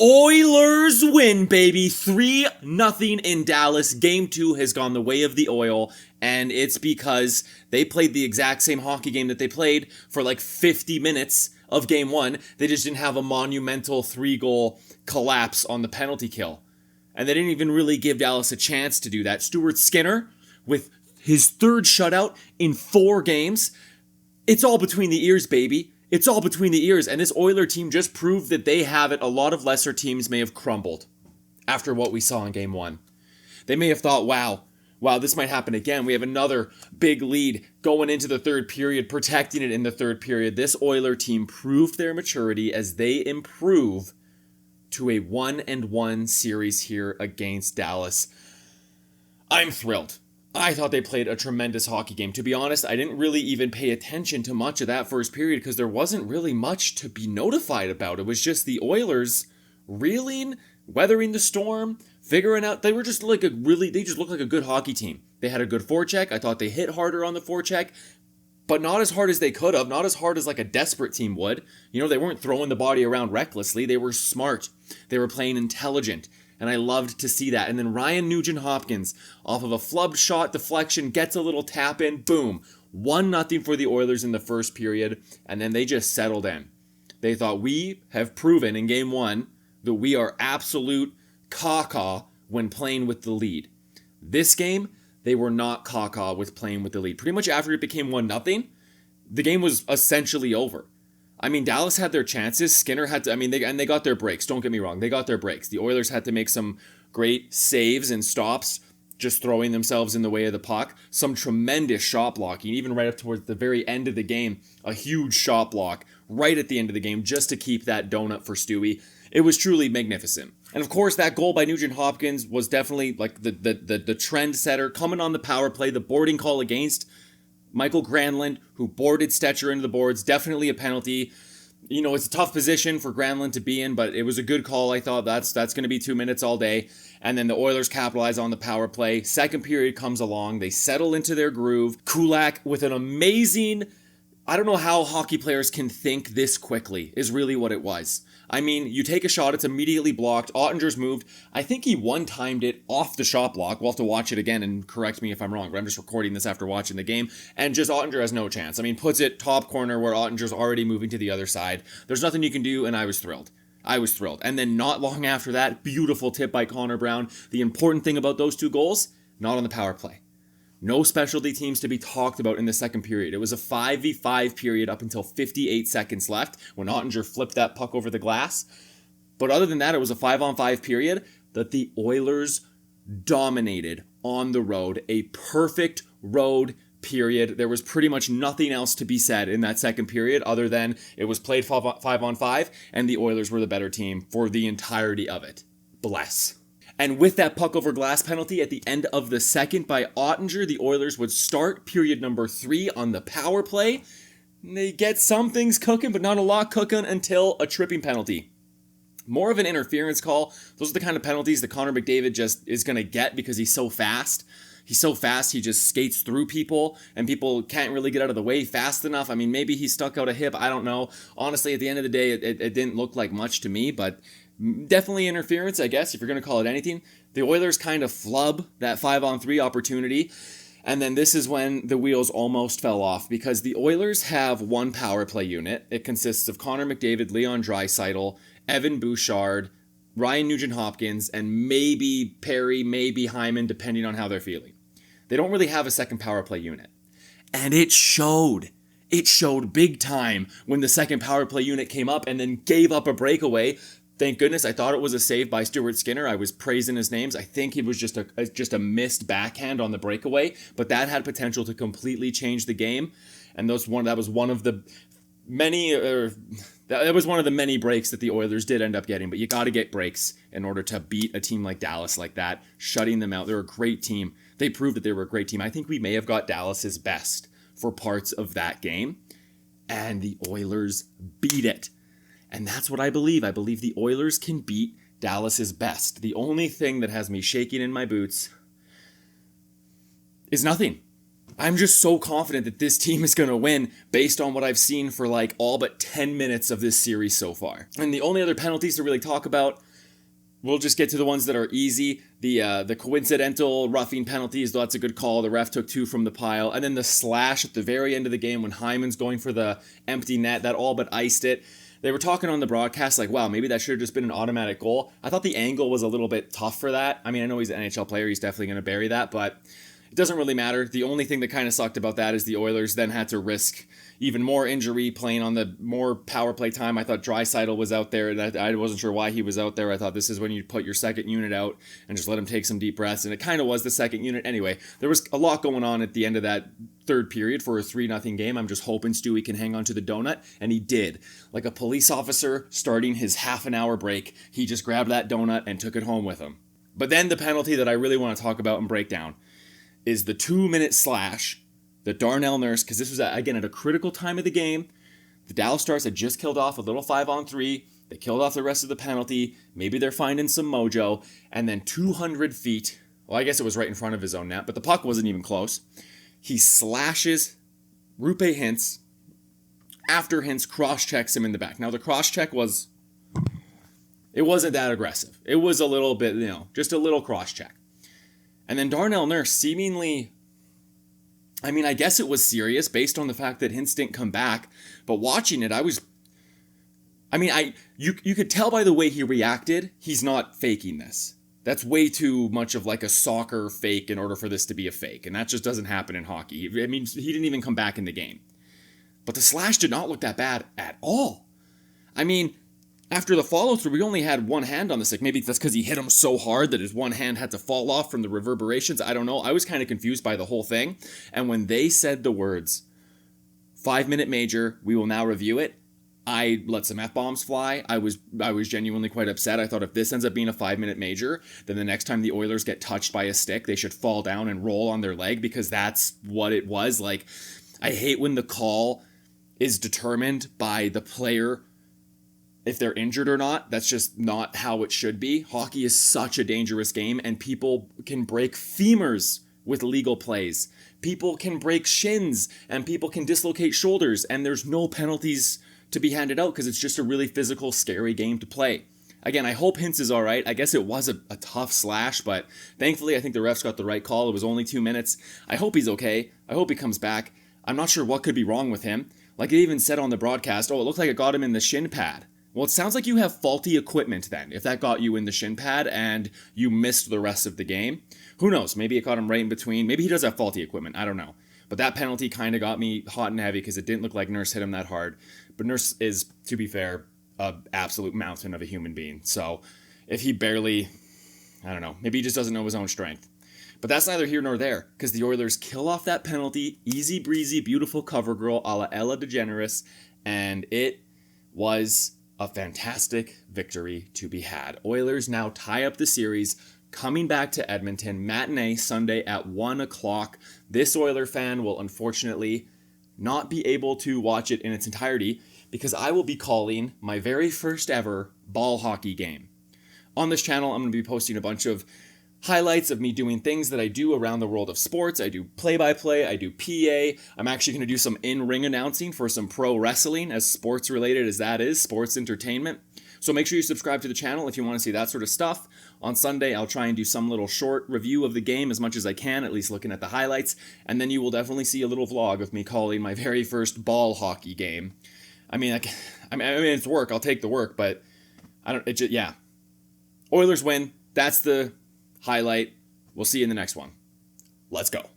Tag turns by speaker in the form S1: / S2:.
S1: Oilers win, baby. 3-0 in Dallas. Game 2 has gone the way of the oil, and it's because they played the exact same hockey game that they played for like 50 minutes of Game 1. They just didn't have a monumental 3-goal collapse on the penalty kill. And they didn't even really give Dallas a chance to do that. Stuart Skinner, with his third shutout in 4 games, it's all between the ears, baby. It's all between the ears, and this Oiler team just proved that they have it. A lot of lesser teams may have crumbled after what we saw in Game 1. They may have thought, wow, this might happen again. We have another big lead going into the third period, protecting it in the third period. This Oiler team proved their maturity as they improve to a 1-1 series here against Dallas. I'm thrilled. I thought they played a tremendous hockey game. To be honest, I didn't really even pay attention to much of that first period because there wasn't really much to be notified about. It was just the Oilers reeling, weathering the storm, figuring out. They just looked like a good hockey team. They had a good forecheck. I thought they hit harder on the forecheck, but not as hard as they could have. Not as hard as like a desperate team would. You know, they weren't throwing the body around recklessly. They were smart. They were playing intelligent. And I loved to see that. And then Ryan Nugent-Hopkins, off of a flub shot deflection, gets a little tap in. Boom. 1-0 for the Oilers in the first period. And then they just settled in. They thought, we have proven in Game 1 that we are absolute caw-caw when playing with the lead. This game, they were not caw-caw with playing with the lead. Pretty much after it became 1-0, the game was essentially over. I mean, Dallas had their chances. Skinner had to, they got their breaks. Don't get me wrong. They got their breaks. The Oilers had to make some great saves and stops, just throwing themselves in the way of the puck. Some tremendous shot blocking, even right up towards the very end of the game. A huge shot block right at the end of the game just to keep that donut for Stewie. It was truly magnificent. And of course, that goal by Nugent-Hopkins was definitely like the trend setter coming on the power play, the boarding call against Michael Granlund, who boarded Stetcher into the boards. Definitely a penalty. You know, it's a tough position for Granlund to be in, but it was a good call. I thought that's going to be 2 minutes all day. And then the Oilers capitalize on the power play. Second period comes along. They settle into their groove. Kulak with an amazing... I don't know how hockey players can think this quickly, is really what it was. I mean, you take a shot, it's immediately blocked. Ottinger's moved. I think he one-timed it off the shot block. We'll have to watch it again and correct me if I'm wrong, but I'm just recording this after watching the game. And just Ottinger has no chance. I mean, puts it top corner where Ottinger's already moving to the other side. There's nothing you can do, and I was thrilled. And then not long after that, beautiful tip by Connor Brown. The important thing about those 2 goals, not on the power play. No specialty teams to be talked about in the second period. It was a 5v5 period up until 58 seconds left when Ottinger flipped that puck over the glass. But other than that, it was a 5-on-5 period that the Oilers dominated on the road. A perfect road period. There was pretty much nothing else to be said in that second period other than it was played 5-on-5 and the Oilers were the better team for the entirety of it. Bless. And with that puck over glass penalty at the end of the second by Ottinger, the Oilers would start period number 3 on the power play. They get some things cooking, but not a lot cooking until a tripping penalty. More of an interference call. Those are the kind of penalties that Connor McDavid just is going to get because he's so fast. He's so fast, he just skates through people, and people can't really get out of the way fast enough. I mean, maybe he stuck out a hip, I don't know. Honestly, at the end of the day, it didn't look like much to me, but definitely interference, I guess, if you're going to call it anything. The Oilers kind of flub that 5-on-3 opportunity, and then this is when the wheels almost fell off, because the Oilers have 1 power play unit. It consists of Connor McDavid, Leon Draisaitl, Evan Bouchard, Ryan Nugent-Hopkins, and maybe Perry, maybe Hyman, depending on how they're feeling. They don't really have a second power play unit. And it showed. It showed big time when the second power play unit came up and then gave up a breakaway. Thank goodness. I thought it was a save by Stuart Skinner. I was praising his names. I think it was just a missed backhand on the breakaway, but that had potential to completely change the game. And that was one of the many breaks that the Oilers did end up getting. But you got to get breaks in order to beat a team like Dallas like that, shutting them out. They're a great team. They proved that they were a great team. I think we may have got Dallas's best for parts of that game, and the Oilers beat it. And that's what I believe. I believe the Oilers can beat Dallas's best. The only thing that has me shaking in my boots is nothing. I'm just so confident that this team is going to win based on what I've seen for like all but 10 minutes of this series so far. And the only other penalties to really talk about, we'll just get to the ones that are easy. The coincidental roughing penalties, though that's a good call. The ref took 2 from the pile. And then the slash at the very end of the game when Hyman's going for the empty net, that all but iced it. They were talking on the broadcast like, wow, maybe that should have just been an automatic goal. I thought the angle was a little bit tough for that. I mean, I know he's an NHL player. He's definitely going to bury that, but it doesn't really matter. The only thing that kind of sucked about that is the Oilers then had to risk even more injury playing on the more power play time. I thought Draisaitl was out there, and I wasn't sure why he was out there. I thought this is when you put your second unit out and just let him take some deep breaths, and it kind of was the second unit. Anyway, there was a lot going on at the end of that third period for a 3-0 game. I'm just hoping Stewie can hang on to the donut, and he did. Like a police officer starting his half-an-hour break, he just grabbed that donut and took it home with him. But then the penalty that I really want to talk about and break down is the 2-minute slash that Darnell Nurse, because this was, again, at a critical time of the game. The Dallas Stars had just killed off a little 5-on-3. They killed off the rest of the penalty. Maybe they're finding some mojo. And then 200 feet, well, I guess it was right in front of his own net, but the puck wasn't even close. He slashes Roope Hintz after Hintz cross-checks him in the back. Now, the cross-check it wasn't that aggressive. It was a little bit, just a little cross-check. And then Darnell Nurse seemingly, I mean, I guess it was serious based on the fact that Hintz didn't come back. But watching it, you could tell by the way he reacted, he's not faking this. That's way too much of like a soccer fake in order for this to be a fake. And that just doesn't happen in hockey. I mean, he didn't even come back in the game. But the slash did not look that bad at all. I mean, after the follow-through, we only had one hand on the stick. Maybe that's because he hit him so hard that his one hand had to fall off from the reverberations. I don't know. I was kind of confused by the whole thing. And when they said the words, 5-minute major, we will now review it, I let some F-bombs fly. I was genuinely quite upset. I thought if this ends up being a 5-minute major, then the next time the Oilers get touched by a stick, they should fall down and roll on their leg, because that's what it was. Like, I hate when the call is determined by the player if they're injured or not. That's just not how it should be. Hockey is such a dangerous game, and people can break femurs with legal plays. People can break shins, and people can dislocate shoulders, and there's no penalties to be handed out because it's just a really physical, scary game to play. Again, I hope Hintz is all right. I guess it was a tough slash, but thankfully I think the refs got the right call. It was only 2 minutes. I hope he's okay. I hope he comes back. I'm not sure what could be wrong with him. Like it even said on the broadcast, it looked like it got him in the shin pad. Well, it sounds like you have faulty equipment then, if that got you in the shin pad and you missed the rest of the game. Who knows? Maybe it got him right in between. Maybe he does have faulty equipment. I don't know. But that penalty kind of got me hot and heavy because it didn't look like Nurse hit him that hard. But Nurse is, to be fair, an absolute mountain of a human being. So if he barely, I don't know, maybe he just doesn't know his own strength. But that's neither here nor there, because the Oilers kill off that penalty, easy breezy, beautiful cover girl a la Ella DeGeneres, and it was a fantastic victory to be had. Oilers now tie up the series, coming back to Edmonton, matinee Sunday at 1 o'clock. This Oiler fan will unfortunately not be able to watch it in its entirety because I will be calling my very first ever ball hockey game. On this channel, I'm going to be posting a bunch of highlights of me doing things that I do around the world of sports. I do play-by-play, I do PA. I'm actually going to do some in-ring announcing for some pro wrestling, as sports related as that is, sports entertainment. So make sure you subscribe to the channel if you want to see that sort of stuff. On Sunday, I'll try and do some little short review of the game as much as I can, at least looking at the highlights. And then you will definitely see a little vlog of me calling my very first ball hockey game. I mean, it's work. I'll take the work, but yeah. Oilers win. That's the highlight. We'll see you in the next one. Let's go.